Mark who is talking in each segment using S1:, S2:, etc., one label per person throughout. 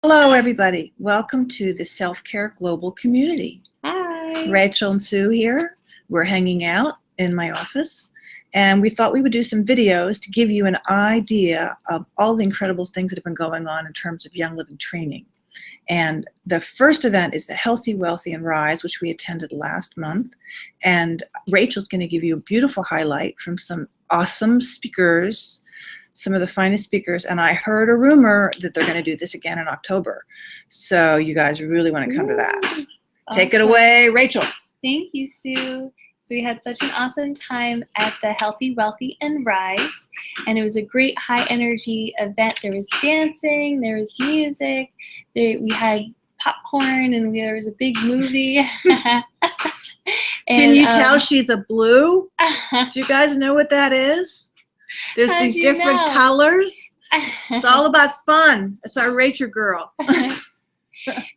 S1: Hello, everybody. Welcome to the Self-Care Global Community.
S2: Hi.
S1: Rachel and Sue here. We're hanging out in my office, and we thought we would do some videos to give you an idea of all the incredible things that have been going on in terms of Young Living training. And the first event is the Healthy, Wealthy, and Rise, which we attended last month. And Rachel's going to give you a beautiful highlight from some awesome speakers, some of the finest speakers, and I heard a rumor that they're going to do this again in October. So you guys really want to come to that.
S2: Awesome.
S1: Take it away, Rachel.
S2: Thank you, Sue. So we had such an awesome time at the Healthy, Wealthy, and Rise, and it was a great high energy event. There was dancing, there was music, we had popcorn, and there was a big movie.
S1: Can you tell she's a blue? Do you guys know what that is? There's these different colors. It's all about fun. It's our Rachel girl.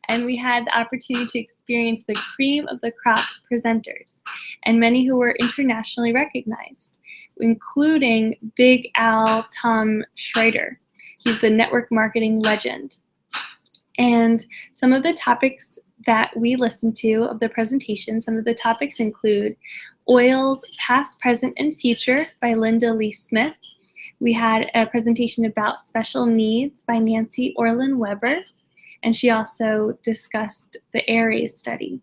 S2: And we had the opportunity to experience the cream of the crop presenters, and many who were internationally recognized, including Big Al Tom Schreiter. He's the network marketing legend. And some of the topics that we listened to of the presentation, some of the topics include Oils, Past, Present, and Future by Linda Lee Smith. We had a presentation about Special Needs by Nancy Orlin Weber, and she also discussed the Aries study.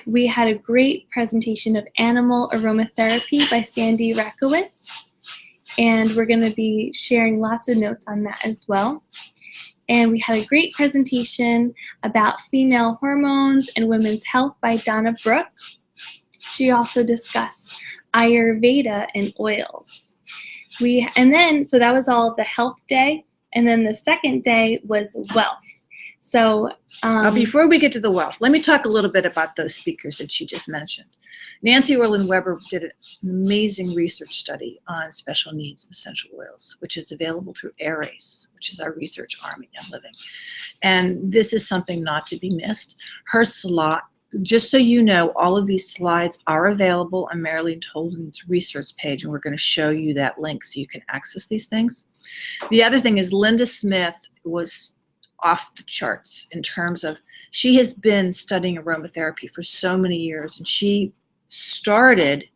S2: We had a great presentation of Animal Aromatherapy by Sandy Rakowitz, and we're going to be sharing lots of notes on that as well. And we had a great presentation about female hormones and women's health by Donna Brooks. She also discussed Ayurveda and oils. So that was all the health day. And then the second day was wealth. So
S1: before we get to the wealth, let me talk a little bit about those speakers that she just mentioned. Nancy Orlin Weber did an amazing research study on special needs essential oils, which is available through Aries, which is our research arm at Young Living. And this is something not to be missed. Her slot, just so you know, all of these slides are available on Marilyn Tolden's research page, and we're going to show you that link so you can access these things. The other thing is Linda Smith was off the charts in terms of, she has been studying aromatherapy for so many years, and she started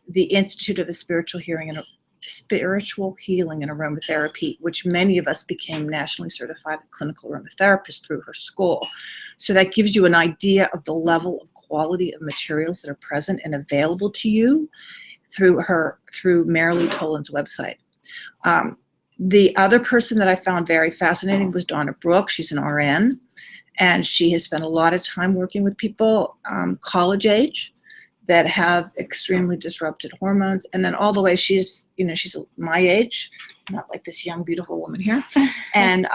S1: the Institute of the Spiritual Healing and Aromatherapy, which many of us became nationally certified clinical aromatherapists through her school. So that gives you an idea of the level of quality of materials that are present and available to you through Marilyn Tolan's website. The other person that I found very fascinating was Donna Brooks. She's an RN, and she has spent a lot of time working with people college age that have extremely disrupted hormones, and then all the way she's my age, not like this young beautiful woman here, and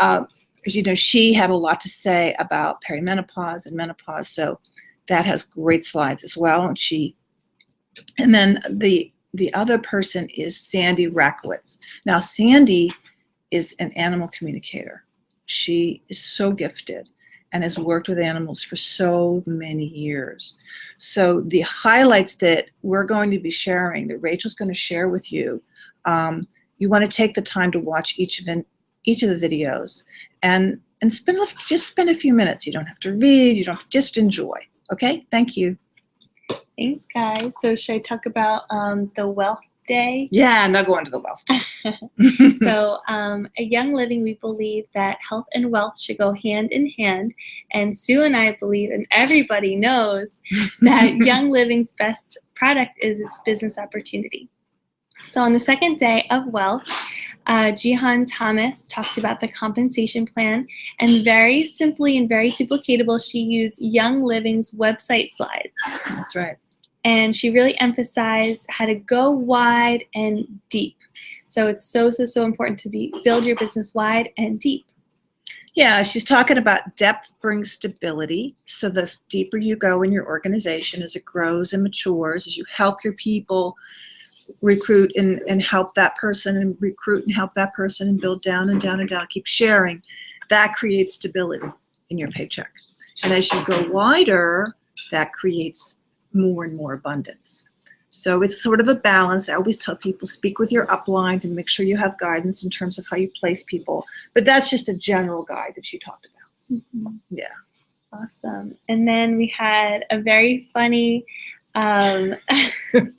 S1: she had a lot to say about perimenopause and menopause, so that has great slides as well. And then the other person is Sandy Rakowitz. Now, Sandy is an animal communicator. She is so gifted and has worked with animals for so many years. So the highlights that we're going to be sharing, that Rachel's going to share with you, you want to take the time to watch each of the videos and just spend a few minutes. You don't have to read. You don't have to, just enjoy. Okay? Thank you.
S2: Thanks, guys. So should I talk about the wealth day?
S1: Yeah, now go on to the wealth day.
S2: So at Young Living, we believe that health and wealth should go hand in hand. And Sue and I believe, and everybody knows, that Young Living's best product is its business opportunity. So on the second day of wealth, Jihan Thomas talked about the compensation plan, and very simply and very duplicatable, she used Young Living's website slides.
S1: That's right.
S2: And she really emphasized how to go wide and deep. So it's so important to build your business wide and deep.
S1: Yeah, she's talking about depth brings stability. So the deeper you go in your organization as it grows and matures, as you help your people recruit and help that person, and recruit and help that person, and build down and down and down, keep sharing, that creates stability in your paycheck. And as you go wider, that creates more and more abundance. So it's sort of a balance. I always tell people, speak with your upline to make sure you have guidance in terms of how you place people. But that's just a general guide that she talked about. Yeah.
S2: Awesome. And then we had a very funny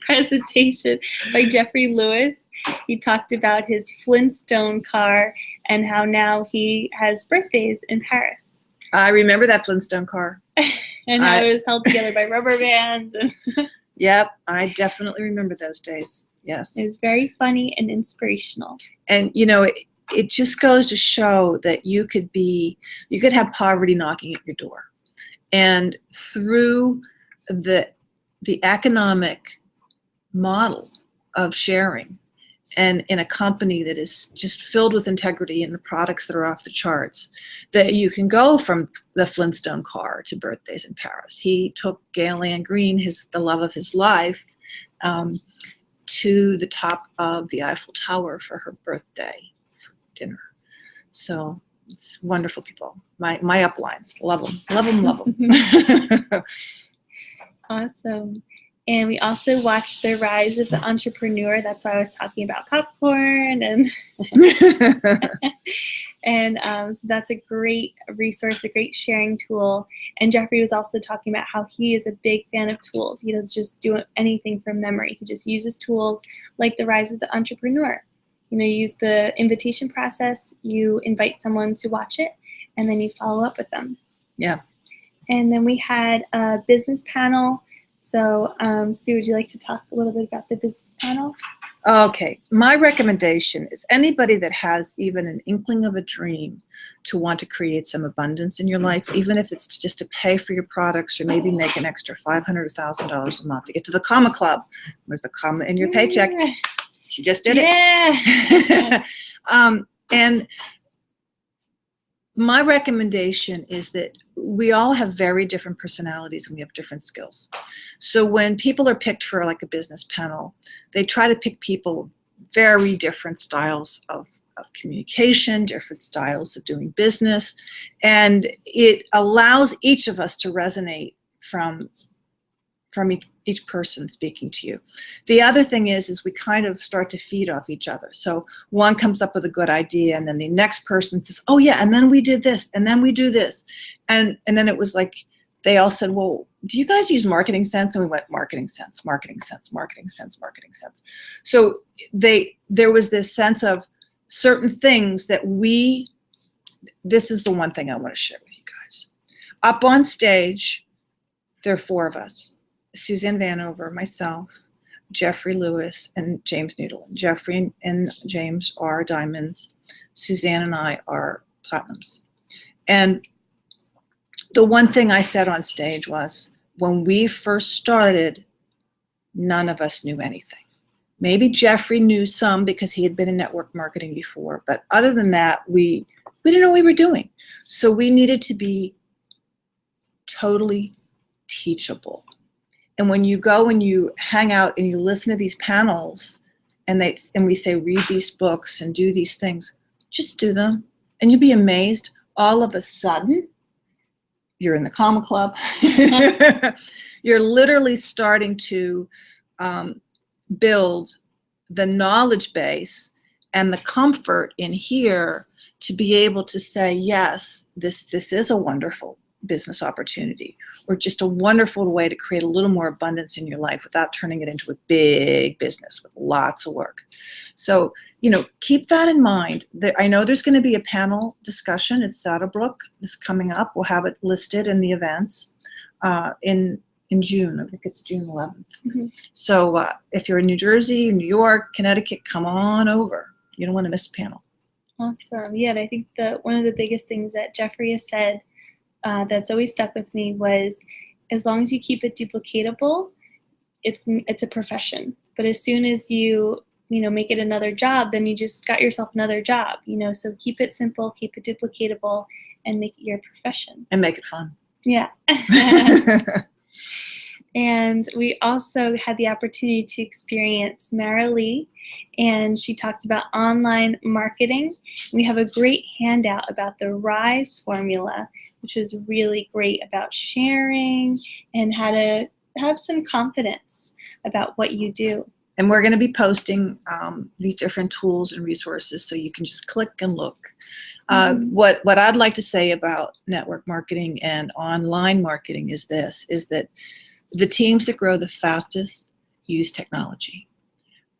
S2: presentation by Jeffrey Lewis. He talked about his Flintstone car and how now he has birthdays in Paris.
S1: I remember that Flintstone car.
S2: And how it was held together by rubber bands. And
S1: Yep, I definitely remember those days. Yes.
S2: it was very funny and inspirational.
S1: And, you know, it just goes to show that you could have poverty knocking at your door. And through the economic model of sharing, and in a company that is just filled with integrity and the products that are off the charts, that you can go from the Flintstone car to birthdays in Paris. He took Gail Ann Green, the love of his life, to the top of the Eiffel Tower for her birthday dinner. So it's wonderful people. My uplines, love them, love them, love them.
S2: Awesome. And we also watched the rise of the entrepreneur. That's why I was talking about popcorn. And so that's a great resource, a great sharing tool. And Jeffrey was also talking about how he is a big fan of tools. He doesn't just do anything from memory. He just uses tools like the rise of the entrepreneur. You know, you use the invitation process, you invite someone to watch it, and then you follow up with them.
S1: Yeah.
S2: And then we had a business panel. So, Sue, would you like to talk a little bit about the business panel?
S1: Okay. My recommendation is anybody that has even an inkling of a dream to want to create some abundance in your life, even if it's just to pay for your products or maybe make an extra $500 or $1,000 a month to get to the comma club. There's the comma in your paycheck. She just did it. And my recommendation is that we all have very different personalities and we have different skills. So when people are picked for like a business panel, they try to pick people with very different styles of communication, different styles of doing business, and it allows each of us to resonate from each person speaking to you. The other thing is we kind of start to feed off each other. So one comes up with a good idea, and then the next person says, oh yeah, and then we did this, and then we do this. And then it was like, they all said, well, do you guys use marketing sense? And we went, marketing sense, marketing sense, marketing sense, marketing sense. So there was this sense of certain things that this is the one thing I want to share with you guys. Up on stage, there are four of us. Suzanne Vanover, myself, Jeffrey Lewis, and James Noodle. Jeffrey and James are diamonds. Suzanne and I are platinums. And the one thing I said on stage was, when we first started, none of us knew anything. Maybe Jeffrey knew some because he had been in network marketing before, but other than that, we didn't know what we were doing. So we needed to be totally teachable. And when you go and you hang out and you listen to these panels and we say, read these books and do these things, just do them. And you'll be amazed. All of a sudden, you're in the comma club. You're literally starting to build the knowledge base and the comfort in here to be able to say, yes, this is a wonderful business opportunity, or just a wonderful way to create a little more abundance in your life without turning it into a big business with lots of work. So, keep that in mind. I know there's going to be a panel discussion at Saddlebrook that's coming up. We'll have it listed in the events in June. I think it's June 11th. Mm-hmm. So if you're in New Jersey, New York, Connecticut, come on over. You don't want to miss a panel.
S2: Awesome. Yeah, and I think that one of the biggest things that Jeffrey has said that's always stuck with me was, as long as you keep it duplicatable, it's a profession. But as soon as you make it another job, then you just got yourself another job. So keep it simple, keep it duplicatable, and make it your profession.
S1: And make it fun.
S2: Yeah. And we also had the opportunity to experience Mara Lee, and she talked about online marketing. We have a great handout about the RISE formula, which was really great about sharing and how to have some confidence about what you do.
S1: And we're going to be posting these different tools and resources so you can just click and look. What I'd like to say about network marketing and online marketing is this, is that the teams that grow the fastest use technology.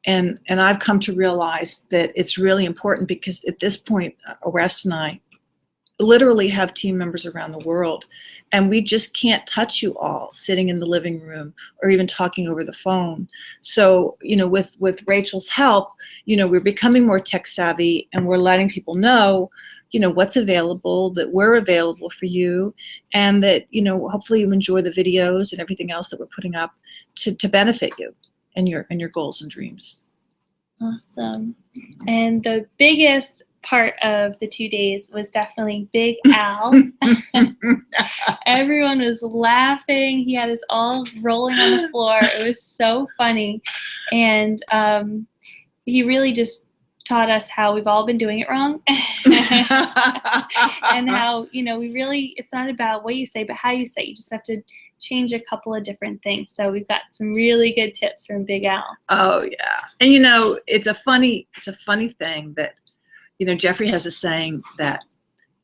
S1: And I've come to realize that it's really important because at this point, Orest and I literally have team members around the world, and we just can't touch you all sitting in the living room or even talking over the phone. So, with Rachel's help, we're becoming more tech savvy, and we're letting people know, what's available, that we're available for you, and that, hopefully you enjoy the videos and everything else that we're putting up to benefit you and your goals and dreams.
S2: Awesome. And the biggest part of the 2 days was definitely Big Al. Everyone was laughing. He had us all rolling on the floor. It was so funny. And he really just taught us how we've all been doing it wrong. And how, it's not about what you say, but how you say it. You just have to change a couple of different things. So we've got some really good tips from Big Al. Oh yeah. And it's a funny thing that, Jeffrey has a saying that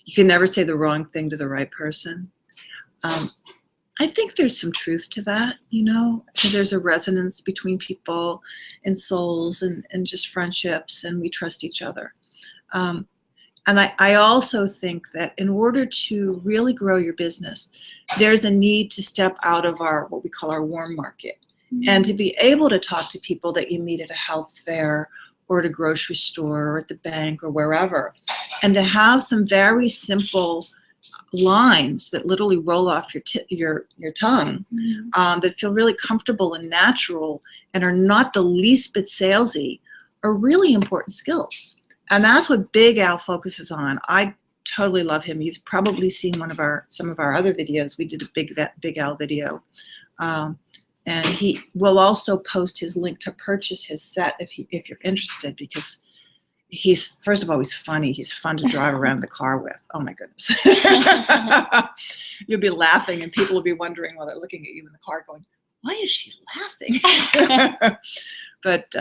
S2: you can never say the wrong thing to the right person. I think there's some truth to that, because there's a resonance between people and souls and just friendships, and we trust each other. And I also think that in order to really grow your business, there's a need to step out of what we call our warm market, and to be able to talk to people that you meet at a health fair or at a grocery store or at the bank or wherever, and to have some very simple lines that literally roll off your tongue, that feel really comfortable and natural and are not the least bit salesy, are really important skills. And that's what Big Al focuses on. I totally love him. You've probably seen some of our other videos. We did a Big Al video. And he will also post his link to purchase his set if you're interested, because he's, first of all, he's funny. He's fun to drive around the car with. Oh my goodness. You'll be laughing and people will be wondering while they're looking at you in the car going, why is she laughing? But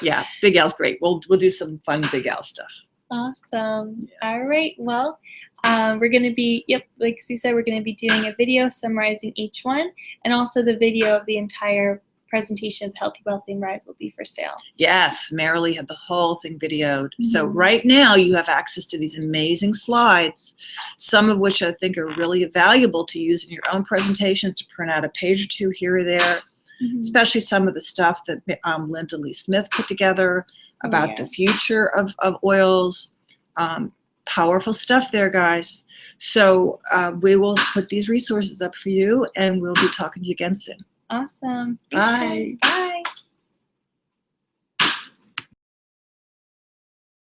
S2: yeah, Big Al's great. We'll do some fun Big Al stuff. Awesome. Yeah. All right. Well, we're going to be, like Sue said, we're going to be doing a video summarizing each one, and also the video of the entire presentation of Healthy, Wealthy, and Rise will be for sale. Yes,
S1: Marilee had the whole thing videoed. So right now you have access to these amazing slides, some of which I think are really valuable to use in your own presentations, to print out a page or two here or there, especially some of the stuff that Linda Lee Smith put together about the future of oils. Powerful stuff there, guys. So we will put these resources up for you, and we'll be talking to you again soon.
S2: Awesome.
S1: Bye.
S2: Bye.